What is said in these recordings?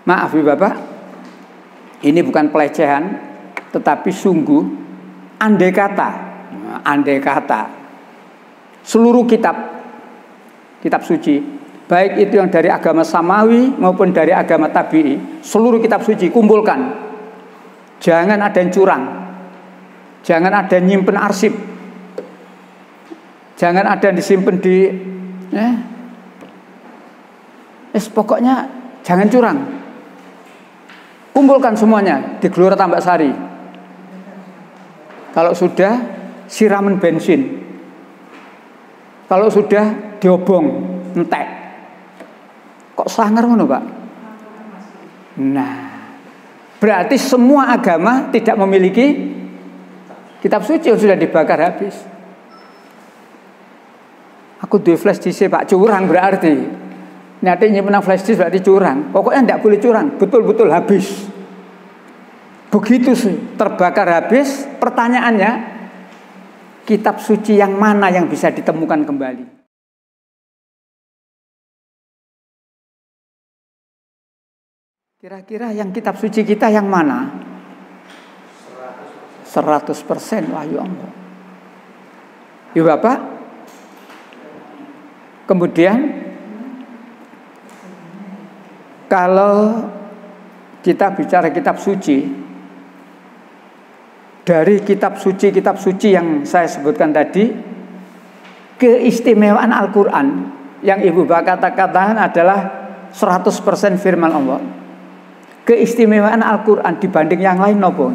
Maaf Ibu Bapak, ini bukan pelecehan, tetapi sungguh andai kata seluruh kitab suci, baik itu yang dari agama samawi maupun dari agama tabi'i, seluruh kitab suci kumpulkan. Jangan ada yang curang, jangan ada yang nyimpen arsip, jangan ada yang disimpan di pokoknya jangan curang. Kumpulkan semuanya di Gelora Tambak Sari. Kalau sudah siraman bensin, kalau sudah diobong entek. Kok sangar ngono, Pak? Nah, berarti semua agama tidak memiliki kitab suci yang sudah dibakar habis. Aku duwe flash disk Pak, curang berarti. Nanti nyimpen flash disk berarti curang. Pokoknya tidak boleh curang, betul-betul habis. Begitu sih, terbakar habis. Pertanyaannya, kitab suci yang mana yang bisa ditemukan kembali? Kira-kira yang kitab suci kita yang mana? 100% wahyu Allah. Ibu Bapak, kemudian kalau kita bicara kitab suci, dari kitab suci yang saya sebutkan tadi, keistimewaan Al-Quran yang Ibu Bapak katakan adalah 100% firman Allah. Keistimewaan Al-Quran dibanding yang lain nopo?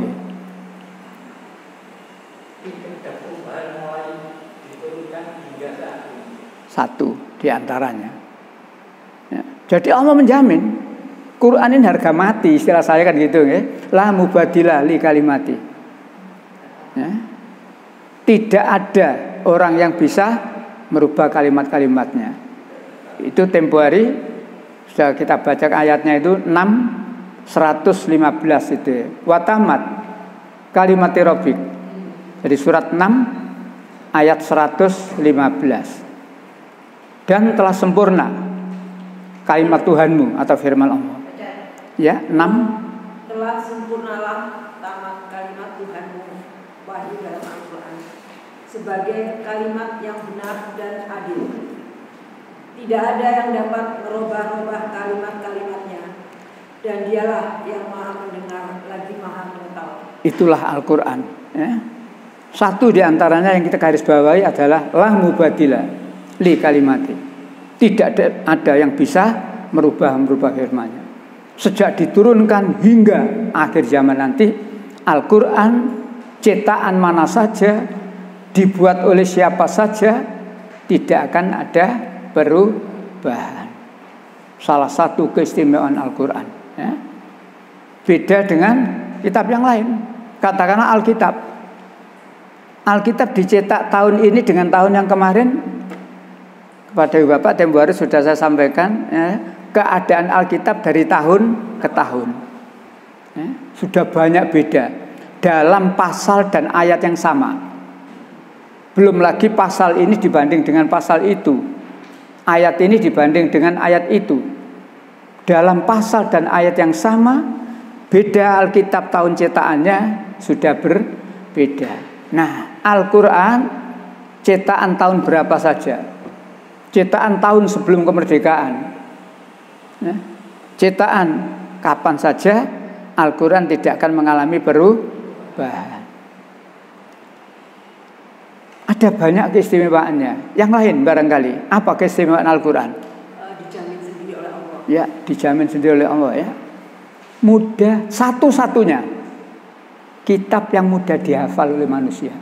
Satu diantaranya. Ya. Jadi Allah menjamin Quran ini harga mati, istilah saya kan gitu ya. La mubadilah li kalimati. Ya. Tidak ada orang yang bisa merubah kalimat-kalimatnya. Itu tempo hari sudah kita baca ayatnya itu 6:115 itu ya. Watamat kalimat rabbik. Jadi surat 6 ayat 115. Dan telah sempurna kalimat Tuhanmu atau firman Allah. Ya, 6. Telah sempurnalah tamat kalimat Tuhanmu, wahyu dalam Al-Quran, sebagai kalimat yang benar dan adil. Tidak ada yang dapat merubah-rubah kalimat-kalimatnya, dan dialah yang maha mendengar lagi maha mengetahui. Itulah Al-Quran ya. Satu diantaranya yang kita garis bawahi adalah la mubadilah li kalimati. Tidak ada yang bisa merubah firman-Nya. Sejak diturunkan hingga akhir zaman nanti, Al-Quran cetakan mana saja, dibuat oleh siapa saja, tidak akan ada perubahan. Salah satu keistimewaan Al-Quran ya. Beda dengan kitab yang lain. Katakanlah Alkitab dicetak tahun ini dengan tahun yang kemarin. Kepada Ibu Bapak tempo hari sudah saya sampaikan ya, keadaan Alkitab dari tahun ke tahun ya, sudah banyak beda dalam pasal dan ayat yang sama. Belum lagi pasal ini dibanding dengan pasal itu, ayat ini dibanding dengan ayat itu. Dalam pasal dan ayat yang sama, beda Alkitab tahun cetakannya sudah berbeda. Nah, Al-Quran cetakan tahun berapa saja? Cetakan tahun sebelum kemerdekaan ya. Cetakan kapan saja, Al-Quran tidak akan mengalami perubahan. Ada banyak keistimewaannya. Yang lain barangkali, apa keistimewaan Al-Quran? Dijamin sendiri oleh Allah. Ya, dijamin sendiri oleh Allah ya. Mudah, satu-satunya kitab yang mudah dihafal oleh manusia.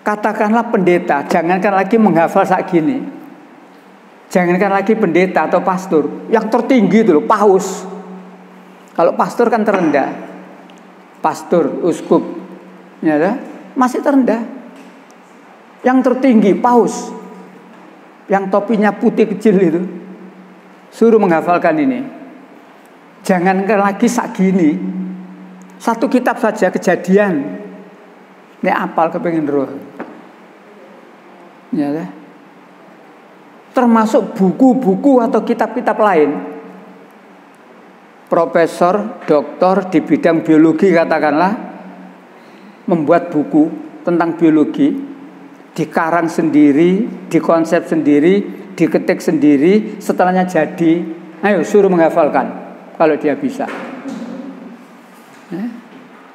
Katakanlah pendeta, jangankan lagi menghafal saat gini. Jangankan lagi pendeta atau pastor, yang tertinggi itu loh, paus. Kalau pastor kan terendah. Pastor, uskup, ya, masih terendah. Yang tertinggi paus, yang topinya putih kecil itu, suruh menghafalkan ini. Jangankan lagi saat gini, satu kitab saja Kejadian, ini apal kepengen roh. Ya, termasuk buku-buku atau kitab-kitab lain profesor, doktor di bidang biologi katakanlah, membuat buku tentang biologi, dikarang sendiri, dikonsep sendiri, diketik sendiri, setelahnya jadi, ayo suruh menghafalkan kalau dia bisa.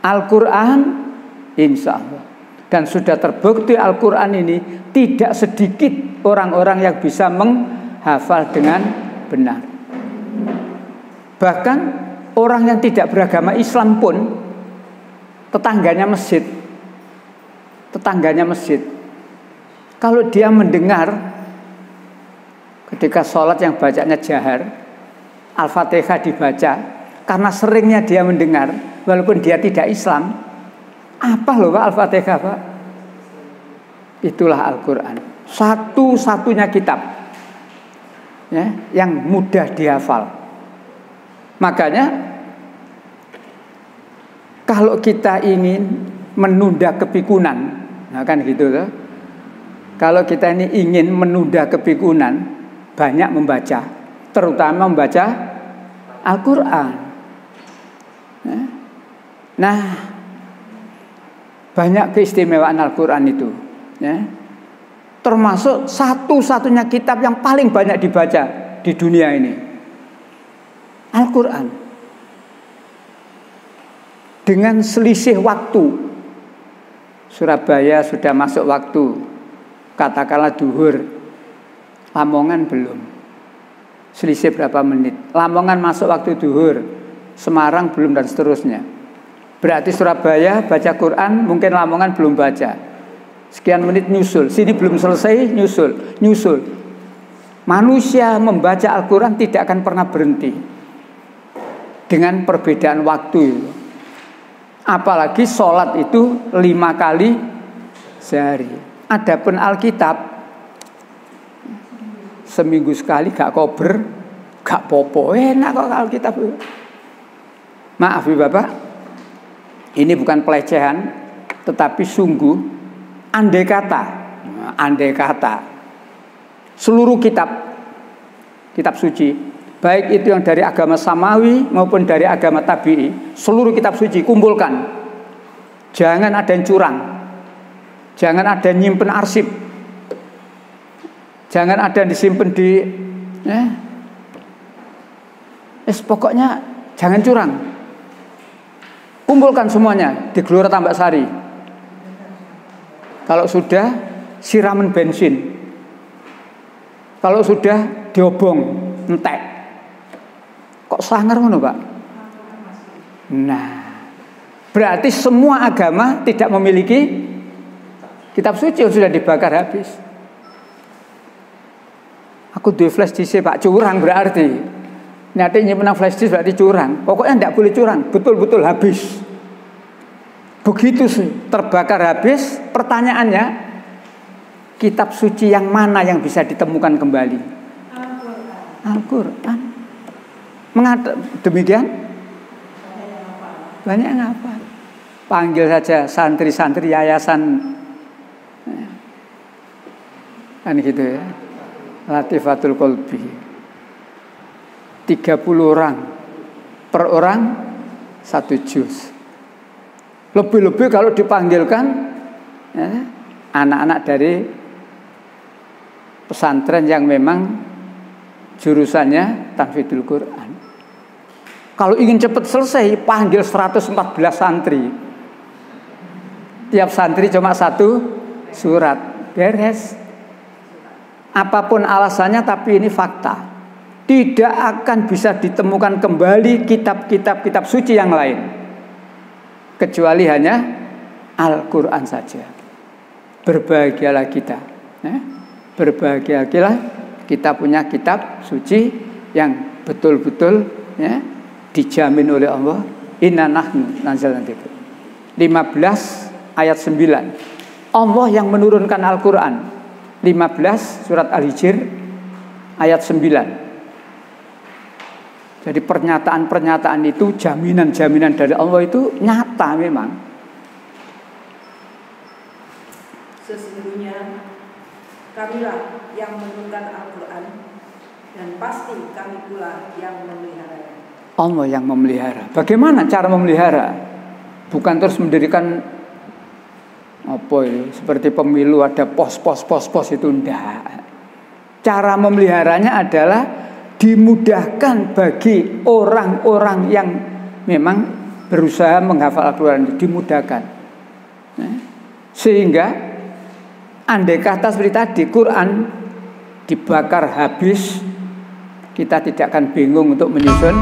Al-Quran insya Allah. Dan sudah terbukti Al-Quran ini tidak sedikit orang-orang yang bisa menghafal dengan benar. Bahkan orang yang tidak beragama Islam pun, tetangganya masjid, kalau dia mendengar ketika sholat yang bacanya jahar, Al-Fatihah dibaca, karena seringnya dia mendengar, walaupun dia tidak Islam, apa loh Pak Al-Fatihah Pak? Itulah Al-Quran, satu-satunya kitab ya, yang mudah dihafal. Makanya kalau kita ingin menunda kepikunan, nah kan gitu loh. Kalau kita ini ingin menunda kepikunan, banyak membaca, terutama membaca Al-Quran. Nah, banyak keistimewaan Al-Quran itu, ya. Termasuk satu-satunya kitab yang paling banyak dibaca di dunia ini, Al-Quran. Dengan selisih waktu, Surabaya sudah masuk waktu, katakanlah duhur, Lamongan belum. Selisih berapa menit? Lamongan masuk waktu duhur, Semarang belum, dan seterusnya. Berarti Surabaya baca Quran, mungkin Lamongan belum baca. Sekian menit nyusul, sini belum selesai, nyusul. Manusia membaca Al-Quran tidak akan pernah berhenti dengan perbedaan waktu itu. Apalagi sholat itu 5 kali sehari. Adapun Alkitab seminggu sekali gak kober, gak popo, enak kok Alkitab. Maaf ya Bapak, ini bukan pelecehan, tetapi sungguh andai kata seluruh kitab suci, baik itu yang dari agama samawi maupun dari agama tabi'i, seluruh kitab suci kumpulkan. Jangan ada yang curang, jangan ada yang nyimpen arsip, jangan ada yang disimpan di pokoknya jangan curang. Kumpulkan semuanya di Gelora Tambak Sari. Kalau sudah siraman bensin, kalau sudah diobong entek. Kok sangar ngono, Pak? Nah, berarti semua agama tidak memiliki kitab suci yang sudah dibakar habis. Aku duwe flash disk Pak, curang berarti. Nanti nyimpen flash disk berarti curang. Pokoknya tidak boleh curang, betul-betul habis. Begitu sih, terbakar habis. Pertanyaannya, kitab suci yang mana yang bisa ditemukan kembali? Al-Quran. Mengapa demikian? Banyak ngapa? Panggil saja santri-santri yayasan, kan gitu ya. Latifatul Qalbi. 30 orang, per orang 1 juz. Lebih-lebih kalau dipanggilkan ya, anak-anak dari pesantren yang memang jurusannya tahfidzul Quran. Kalau ingin cepat selesai, panggil 114 santri. Tiap santri cuma 1 surat, beres. Apapun alasannya, tapi ini fakta. Tidak akan bisa ditemukan kembali kitab suci yang lain, kecuali hanya Al-Quran saja. Berbahagialah kita, berbahagialah kita punya kitab suci yang betul-betul ya, dijamin oleh Allah. Inna nahnu nazzalna dzikra. 15 ayat 9. Allah yang menurunkan Al-Quran. 15 surat Al-Hijr ayat 9. Jadi pernyataan-pernyataan itu, jaminan-jaminan dari Allah itu nyata memang. Sesungguhnya kamilah yang menurunkan Al-Quran, dan pasti kami pula yang memeliharanya. Allah yang memelihara. Bagaimana cara memelihara? Bukan terus mendirikan seperti pemilu ada pos itu, enggak. Cara memeliharanya adalah dimudahkan bagi orang-orang yang memang berusaha menghafal Al-Quran, dimudahkan. Sehingga andai kata seperti tadi Quran dibakar habis, kita tidak akan bingung untuk menyusun